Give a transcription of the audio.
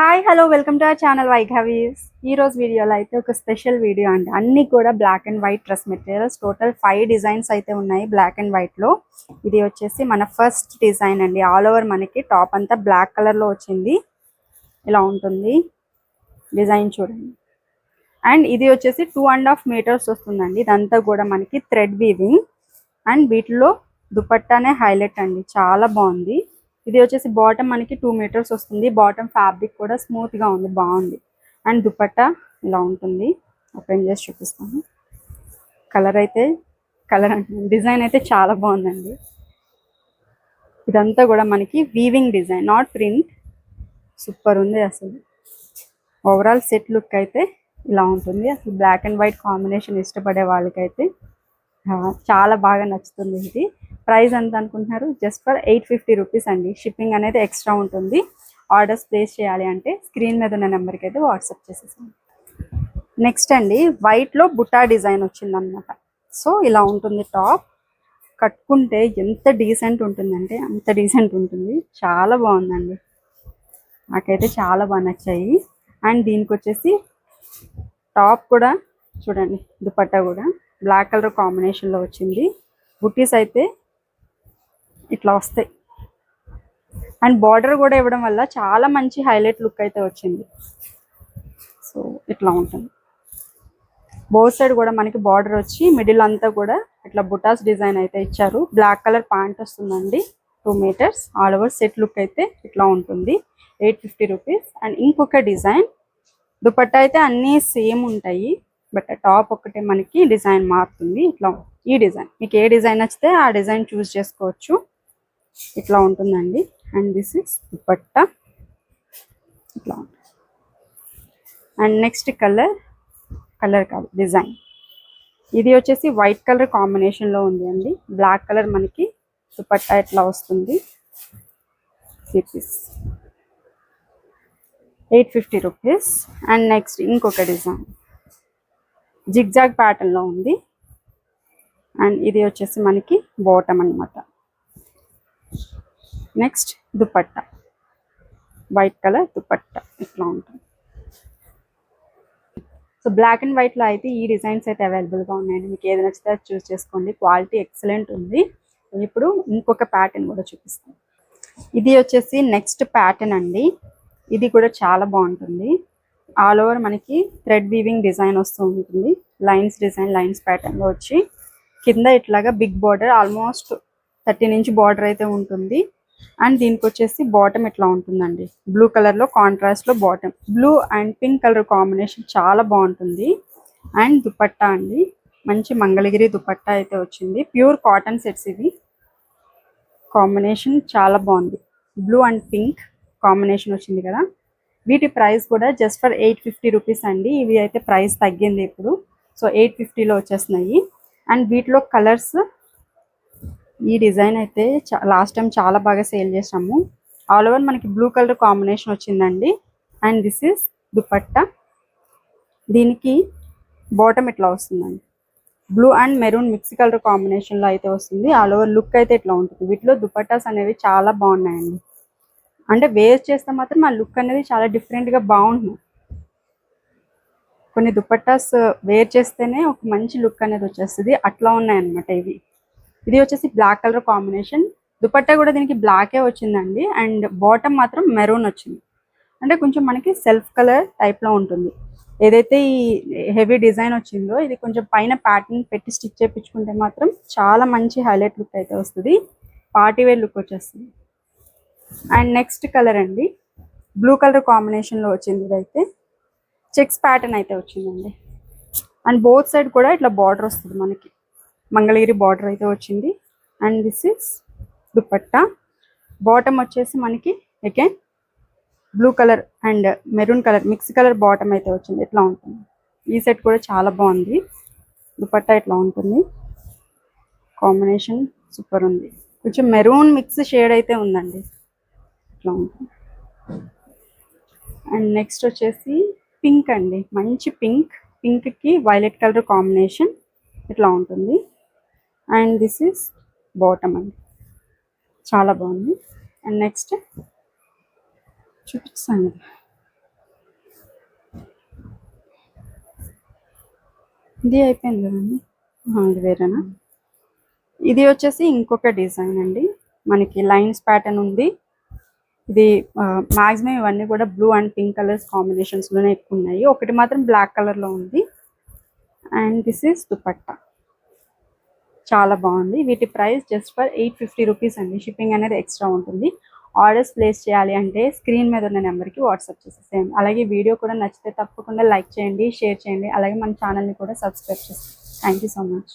Hi hello welcome to our channel వైఘవీస్. ఈ రోజు వీడియోలో అయితే ఒక స్పెషల్ వీడియో అండి. అన్నీ కూడా black and white dress materials, total 5 designs అయితే ఉన్నాయి బ్లాక్ అండ్ వైట్లో. ఇది వచ్చేసి మన ఫస్ట్ డిజైన్ అండి. ఆల్ ఓవర్ మనకి టాప్ అంతా బ్లాక్ కలర్లో వచ్చింది. ఇలా ఉంటుంది డిజైన్, చూడండి. అండ్ ఇది వచ్చేసి 2.5 మీటర్స్ వస్తుందండి. ఇదంతా కూడా మనకి థ్రెడ్ వీవింగ్ అండ్ వీటిలో దుపట్టానే హైలైట్ అండి, చాలా బాగుంది. ఇది వచ్చేసి బాటమ్ మనకి 2 మీటర్స్ వస్తుంది. బాటమ్ ఫ్యాబ్రిక్ కూడా స్మూత్ గా ఉంది, బాగుంది. అండ్ దుపట్టా ఇలా ఉంటుంది. ఓపెన్ చేసి చూపిస్తాను. కలర్ డిజైన్ అయితే చాలా బాగుందండి. ఇదంతా కూడా మనకి weaving design, not print. Super ఉంది అసలు. ఓవరాల్ సెట్ లుక్ అయితే ఇలా ఉంటుంది. అసలు బ్లాక్ అండ్ వైట్ కాంబినేషన్ ఇష్టపడే వాళ్ళకైతే చాలా బాగా నచ్చుతుంది. ఇది ప్రైస్ ఎంత అనుకుంటున్నారు? జస్ట్ ఫర్ 850 రూపీస్ అండి. షిప్పింగ్ అనేది ఎక్స్ట్రా ఉంటుంది. ఆర్డర్స్ ప్లేస్ చేయాలి అంటే స్క్రీన్ మీద ఉన్న నెంబర్కి అయితే వాట్సాప్ చేసేసాను. నెక్స్ట్ అండి, వైట్లో బుట్టా డిజైన్ వచ్చిందన్నమాట. సో ఇలా ఉంటుంది టాప్. కట్టుకుంటే ఎంత డీసెంట్ ఉంటుందంటే అంత డీసెంట్ ఉంటుంది. చాలా బాగుందండి, నాకైతే చాలా బాగా నచ్చాయి. అండ్ దీనికి వచ్చేసి టాప్ కూడా చూడండి, దుపట్టా కూడా బ్లాక్ కలర్ కాంబినేషన్లో వచ్చింది. బుట్టీస్ అయితే ఇట్లా వస్తాయి. అండ్ బార్డర్ కూడా ఇవ్వడం వల్ల చాలా మంచి హైలైట్ లుక్ అయితే వచ్చింది. సో ఇట్లా ఉంటుంది. బోత్ సైడ్ కూడా మనకి బార్డర్ వచ్చి మిడిల్ అంతా కూడా ఇట్లా బుటాస్ డిజైన్ అయితే ఇచ్చారు. బ్లాక్ కలర్ ప్యాంట్ వస్తుందండి, 2 metres. All over set look అయితే ఇట్లా ఉంటుంది. 850 రూపీస్. అండ్ ఇంకొక డిజైన్, దుపట్టా అయితే అన్నీ సేమ్ ఉంటాయి, బట్ టాప్ ఒక్కటే మనకి డిజైన్ మారుతుంది. ఇట్లా ఈ డిజైన్, మీకు ఏ డిజైన్ నచ్చితే ఆ డిజైన్ చూస్ చేసుకోవచ్చు. ఇట్లా ఉంటుందండి. అండ్ దిస్ ఇస్ దుపట్టా, ఇట్లా ఉంటుంది. అండ్ నెక్స్ట్ కలర్ కాదు, డిజైన్. ఇది వచ్చేసి వైట్ కలర్ కాంబినేషన్లో ఉంది అండి. బ్లాక్ కలర్ మనకి దుపట్టా ఇట్లా వస్తుంది. 850 రూపీస్. అండ్ నెక్స్ట్ ఇంకొక డిజైన్ జిగ్జాగ్ ప్యాటర్న్లో ఉంది. అండ్ ఇది వచ్చేసి మనకి బాటమ్ అన్నమాట. Next dupatta, white colour dupatta ఇట్లా ఉంటుంది. సో బ్లాక్ అండ్ వైట్లో అయితే ఈ డిజైన్స్ అయితే అవైలబుల్గా ఉన్నాయండి. మీకు ఏది నచ్చితే అది చూస్ చేసుకోండి. క్వాలిటీ ఎక్సలెంట్ ఉంది. ఇప్పుడు ఇంకొక ప్యాటర్న్ కూడా చూపిస్తాను. ఇది వచ్చేసి నెక్స్ట్ ప్యాటర్న్ అండి. ఇది కూడా చాలా బాగుంటుంది. ఆల్ ఓవర్ మనకి థ్రెడ్ వీవింగ్ డిజైన్ వస్తూ ఉంటుంది. లైన్స్ డిజైన్, లైన్స్ ప్యాటర్న్లో వచ్చి కింద ఇట్లాగా big border, almost 13 inch border అయితే ఉంటుంది. అండ్ దీనికి వచ్చేసి బాటమ్ ఇట్లా ఉంటుందండి. బ్లూ కలర్లో కాంట్రాస్ట్లో bottom, blue and pink colour combination చాలా బాగుంటుంది. అండ్ దుపట్టా అండి, మంచి మంగళగిరి దుపట్టా అయితే వచ్చింది. ప్యూర్ కాటన్ సెట్స్ ఇవి. కాంబినేషన్ చాలా బాగుంది. బ్లూ అండ్ పింక్ కాంబినేషన్ వచ్చింది కదా. వీటి ప్రైస్ కూడా జస్ట్ ఫర్ 850 రూపీస్ అండి. ఇవి అయితే ప్రైస్ తగ్గింది ఇప్పుడు. సో 850లో వచ్చేస్తున్నాయి. అండ్ వీటిలో కలర్స్, ఈ డిజైన్ అయితే లాస్ట్ టైం చాలా బాగా సేల్ చేసాము. ఆల్ ఓవర్ మనకి బ్లూ కలర్ కాంబినేషన్ వచ్చిందండి. And this is dupatta. దీనికి బాటమ్ ఇట్లా వస్తుందండి. Blue and maroon mix colour కాంబినేషన్లో అయితే వస్తుంది. ఆల్ ఓవర్ లుక్ అయితే ఇట్లా ఉంటుంది. వీటిలో దుపట్టాస్ అనేవి చాలా బాగున్నాయండి. అంటే వేర్ చేస్తే మాత్రం ఆ లుక్ అనేది చాలా డిఫరెంట్గా బాగుంటుంది. కొన్ని దుపట్టాస్ వేర్ చేస్తేనే ఒక మంచి లుక్ అనేది వచ్చేస్తుంది. అట్లా ఉన్నాయన్నమాట ఇవి. ఇది వచ్చేసి బ్లాక్ కలర్ కాంబినేషన్. దుపట్టా కూడా దీనికి బ్లాకే వచ్చిందండి. అండ్ బాటమ్ మాత్రం మెరూన్ వచ్చింది. అంటే కొంచెం మనకి సెల్ఫ్ కలర్ టైప్లో ఉంటుంది. ఏదైతే ఈ హెవీ డిజైన్ వచ్చిందో ఇది కొంచెం పైన ప్యాటర్న్ పెట్టి స్టిచ్ చేయించుకుంటే మాత్రం చాలా మంచి హైలైట్ లుక్ అయితే వస్తుంది. పార్టీ వేర్ లుక్ వచ్చేస్తుంది. అండ్ నెక్స్ట్ కలర్ అండి, బ్లూ కలర్ కాంబినేషన్లో వచ్చింది. ఇదైతే చెక్స్ ప్యాటర్న్ అయితే వచ్చిందండి. అండ్ బోత్ సైడ్ కూడా ఇట్లా బార్డర్ వస్తుంది మనకి, మంగళగిరి బార్డర్ అయితే వచ్చింది. And this is dupatta. Bottom వచ్చేసి మనకి again blue colour and maroon colour mix colour bottom అయితే వచ్చింది. ఇట్లా ఉంటుంది. ఈ సెట్ కూడా చాలా బాగుంది. దుపట్టా ఇట్లా ఉంటుంది. కాంబినేషన్ సూపర్ ఉంది. కొంచెం మెరూన్ మిక్స్ షేడ్ అయితే ఉందండి. ఇట్లా ఉంటుంది. అండ్ నెక్స్ట్ వచ్చేసి పింక్ అండి, మంచి పింక్. పింక్కి వైలెట్ కలర్ కాంబినేషన్ ఇట్లా ఉంటుంది. అండ్ దిస్ ఇస్ బాటమ్ అండి, చాలా బాగుంది. అండ్ నెక్స్ట్ చూపిస్తాను. ఇది అయిపోయింది కదండి. ఇది వేరేనా? ఇది వచ్చేసి ఇంకొక డిజైన్ అండి. మనకి లైన్స్ ప్యాటర్న్ ఉంది. ఇది మాక్సిమం ఇవన్నీ కూడా బ్లూ అండ్ పింక్ కలర్స్ కాంబినేషన్స్లోనే ఎక్కువ ఉన్నాయి. ఒకటి మాత్రం బ్లాక్ కలర్లో ఉంది. And this is dupatta. చాలా బాగుంది. వీటి ప్రైస్ జస్ట్ ఫర్ 850 రూపీస్ అండి. షిప్పింగ్ అనేది ఎక్స్ట్రా ఉంటుంది. ఆర్డర్స్ ప్లేస్ చేయాలి అంటే స్క్రీన్ మీద ఉన్న నెంబర్కి వాట్సాప్ చేసేసేయండి. అలాగే వీడియో కూడా నచ్చితే తప్పకుండా లైక్ చేయండి, షేర్ చేయండి. అలాగే మన ఛానల్ని కూడా సబ్స్క్రైబ్ చేయండి. Thank you so much.